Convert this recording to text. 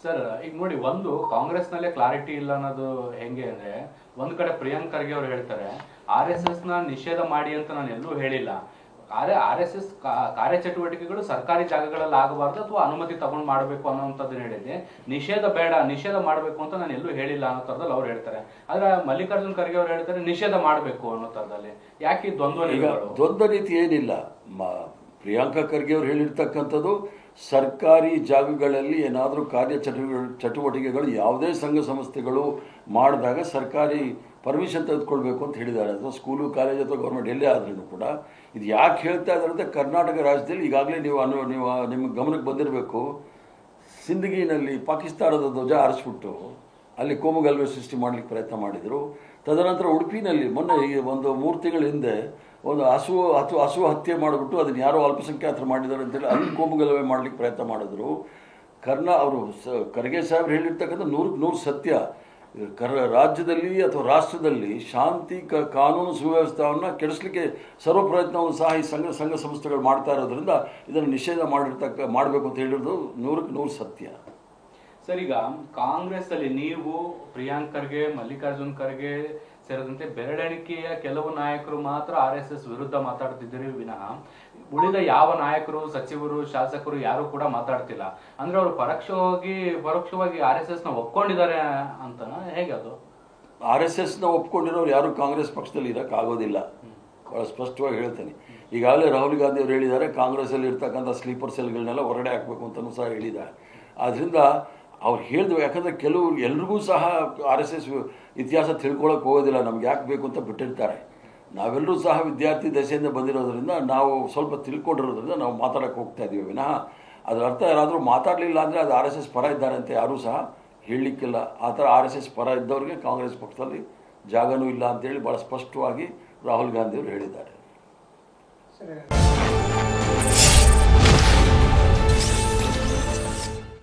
Sir ಈಗ ನೋಡಿ, ಒಂದು ಕಾಂಗ್ರೆಸ್ನಲ್ಲೇ ಕ್ಲಾರಿಟಿ ಇಲ್ಲ ಅನ್ನೋದು ಹೆಂಗೆ ಅಂದ್ರೆ, ಒಂದ್ ಕಡೆ ಪ್ರಿಯಾಂಕ್ ಖರ್ಗೆ ಅವರು ಹೇಳ್ತಾರೆ RSS ನ ನಿಷೇಧ ಮಾಡಿ ಅಂತ ನಾನು ಎಲ್ಲೂ ಹೇಳಿಲ್ಲ. RSS ಕಾರ್ಯಚಟುವಟಿಕೆಗಳು ಸರ್ಕಾರಿ ಜಾಗಗಳಲ್ಲಿ ಆಗಬಾರ್ದು ಅಥವಾ ಅನುಮತಿ ತಗೊಂಡು ಮಾಡಬೇಕು ಅನ್ನೋಂಥದ್ದನ್ನ ಹೇಳಿದ್ದೆ. ನಿಷೇಧ ಬೇಡ, ನಿಷೇಧ ಮಾಡಬೇಕು ಅಂತ ನಾನು ಎಲ್ಲೂ ಹೇಳಿಲ್ಲ ಅನ್ನೋ ತರದಲ್ಲಿ ಅವ್ರು ಹೇಳ್ತಾರೆ. ಆದ್ರೆ ಮಲ್ಲಿಕಾರ್ಜುನ್ ಖರ್ಗೆ ಅವ್ರು ಹೇಳ್ತಾರೆ ನಿಷೇಧ ಮಾಡಬೇಕು ಅನ್ನೋ ತರದಲ್ಲಿ. ಯಾಕೆ ದ್ವಂದ್ವ ನೀತಿ ಏನಿಲ್ಲ. ಪ್ರಿಯಾಂಕಾ ಖರ್ಗೆ ಅವರು ಹೇಳಿರ್ತಕ್ಕಂಥದ್ದು ಸರ್ಕಾರಿ ಜಾಗಗಳಲ್ಲಿ ಏನಾದರೂ ಚಟುವಟಿಕೆಗಳು ಯಾವುದೇ ಸಂಘ ಸಂಸ್ಥೆಗಳು ಮಾಡಿದಾಗ ಸರ್ಕಾರಿ ಪರ್ಮಿಷನ್ ತೆಗೆದುಕೊಳ್ಬೇಕು ಅಂತ ಹೇಳಿದ್ದಾರೆ. ಅಥವಾ ಸ್ಕೂಲು ಕಾಲೇಜ್ ಅಥವಾ ಗೌರ್ಮೆಂಟ್ ಎಲ್ಲೇ ಆದ್ರೂ ಕೂಡ ಇದು ಯಾಕೆ ಹೇಳ್ತಾ ಇದ್ದಾರೆ ಅಂದರೆ, ಕರ್ನಾಟಕ ರಾಜ್ಯದಲ್ಲಿ ಈಗಾಗಲೇ ನೀವು ನಿಮ್ಮ ಗಮನಕ್ಕೆ ಬಂದಿರಬೇಕು, ಸಿಂದಗಿನಲ್ಲಿ ಪಾಕಿಸ್ತಾನದ ಧ್ವಜ ಹಾರಿಸ್ಬಿಟ್ಟು ಅಲ್ಲಿ ಕೋಮುಗಲಭೆ ಸೃಷ್ಟಿ ಮಾಡಲಿಕ್ಕೆ ಪ್ರಯತ್ನ ಮಾಡಿದರು. ತದನಂತರ ಉಡುಪಿನಲ್ಲಿ ಮೊನ್ನೆ ಒಂದು 3 ತಿಂಗಳ ಹಿಂದೆ ಒಂದು ಹಸು ಹತ್ಯೆ ಮಾಡಿಬಿಟ್ಟು ಅದನ್ನು ಯಾರೋ ಅಲ್ಪಸಂಖ್ಯಾತರು ಮಾಡಿದ್ದಾರೆ ಅಂತೇಳಿ ಅಲ್ಲಿ ಕೋಮುಗಲಭೆ ಮಾಡಲಿಕ್ಕೆ ಪ್ರಯತ್ನ ಮಾಡಿದ್ರು. ಅವರು ಖರ್ಗೆ ಸಾಹೇಬ್ರು ಹೇಳಿರ್ತಕ್ಕಂಥ 100% ಸತ್ಯ. ರಾಜ್ಯದಲ್ಲಿ ಅಥವಾ ರಾಷ್ಟ್ರದಲ್ಲಿ ಶಾಂತಿ ಕಾನೂನು ಸುವ್ಯವಸ್ಥೆಯನ್ನು ಕೆಡಿಸಲಿಕ್ಕೆ ಸರ್ವ ಪ್ರಯತ್ನವನ್ನು ಸಹ ಈ ಸಂಘ ಸಂಸ್ಥೆಗಳು ಮಾಡ್ತಾ ಇರೋದ್ರಿಂದ ಇದನ್ನು ನಿಷೇಧ ಮಾಡಬೇಕು ಅಂತ ಹೇಳಿರೋದು 100% ಸತ್ಯ. ಸರ್, ಈಗ ಕಾಂಗ್ರೆಸ್ ಅಲ್ಲಿ ನೀವು ಪ್ರಿಯಾಂಕ್ ಖರ್ಗೆ, ಮಲ್ಲಿಕಾರ್ಜುನ್ ಖರ್ಗೆ ಸೇರಿದಂತೆ ಬೆರಳೆಣಿಕೆಯ ಕೆಲವು ನಾಯಕರು ಮಾತ್ರ RSS ವಿರುದ್ಧ ಮಾತಾಡ್ತಿದ್ದೀರಿ ವಿನಃ ಉಳಿದ ಯಾವ ನಾಯಕರು, ಸಚಿವರು, ಶಾಸಕರು ಯಾರು ಕೂಡ ಮಾತಾಡ್ತಿಲ್ಲ. ಅಂದ್ರೆ ಅವರು ಪರೋಕ್ಷವಾಗಿ RSS ನ ಒಪ್ಕೊಂಡಿದ್ದಾರೆ ಅಂತನ, ಹೇಗೆ ಅದು? RSS ನ ಒಪ್ಕೊಂಡಿರೋರು ಯಾರು ಕಾಂಗ್ರೆಸ್ ಪಕ್ಷದಲ್ಲಿ ಇರೋಕ್ಕಾಗೋದಿಲ್ಲ, ಬಹಳ ಸ್ಪಷ್ಟವಾಗಿ ಹೇಳ್ತೇನೆ. ಈಗಾಗಲೇ ರಾಹುಲ್ ಗಾಂಧಿ ಅವರು ಹೇಳಿದ್ದಾರೆ, ಕಾಂಗ್ರೆಸ್ ಅಲ್ಲಿ ಇರ್ತಕ್ಕಂಥ ಸ್ಲೀಪರ್ ಸೆಲ್ಗಳನ್ನೆಲ್ಲ ಹೊರಗಡೆ ಹಾಕಬೇಕು ಅಂತಲೂ ಸಹ ಹೇಳಿದ್ದಾರೆ. ಆದ್ರಿಂದ ಅವ್ರು ಹೇಳಿದ್ವು. ಯಾಕಂದರೆ ಎಲ್ರಿಗೂ ಸಹ RSS ಇತಿಹಾಸ ತಿಳ್ಕೊಳ್ಳೋಕೆ ಹೋಗೋದಿಲ್ಲ, ನಮ್ಗೆ ಯಾಕೆ ಬೇಕು ಅಂತ ಬಿಟ್ಟಿರ್ತಾರೆ. ನಾವೆಲ್ಲರೂ ಸಹ ವಿದ್ಯಾರ್ಥಿ ದಶೆಯಿಂದ ಬಂದಿರೋದ್ರಿಂದ ನಾವು ಸ್ವಲ್ಪ ತಿಳ್ಕೊಂಡಿರೋದ್ರಿಂದ ನಾವು ಮಾತಾಡೋಕ್ಕೆ ಹೋಗ್ತಾ ಇದ್ದೀವಿ ವಿನಃ ಅದರ ಅರ್ಥ ಯಾರಾದರೂ ಮಾತಾಡಲಿಲ್ಲ ಅಂದರೆ ಅದು RSS ಪರ ಇದ್ದಾರೆ ಅಂತ ಯಾರೂ ಸಹ ಹೇಳಲಿಕ್ಕಿಲ್ಲ. ಆ ಥರ RSS ಪರ ಇದ್ದವ್ರಿಗೆ ಕಾಂಗ್ರೆಸ್ ಪಕ್ಷದಲ್ಲಿ ಜಾಗನೂ ಇಲ್ಲ ಅಂತೇಳಿ ಭಾಳ ಸ್ಪಷ್ಟವಾಗಿ ರಾಹುಲ್ ಗಾಂಧಿಯವರು ಹೇಳಿದ್ದಾರೆ.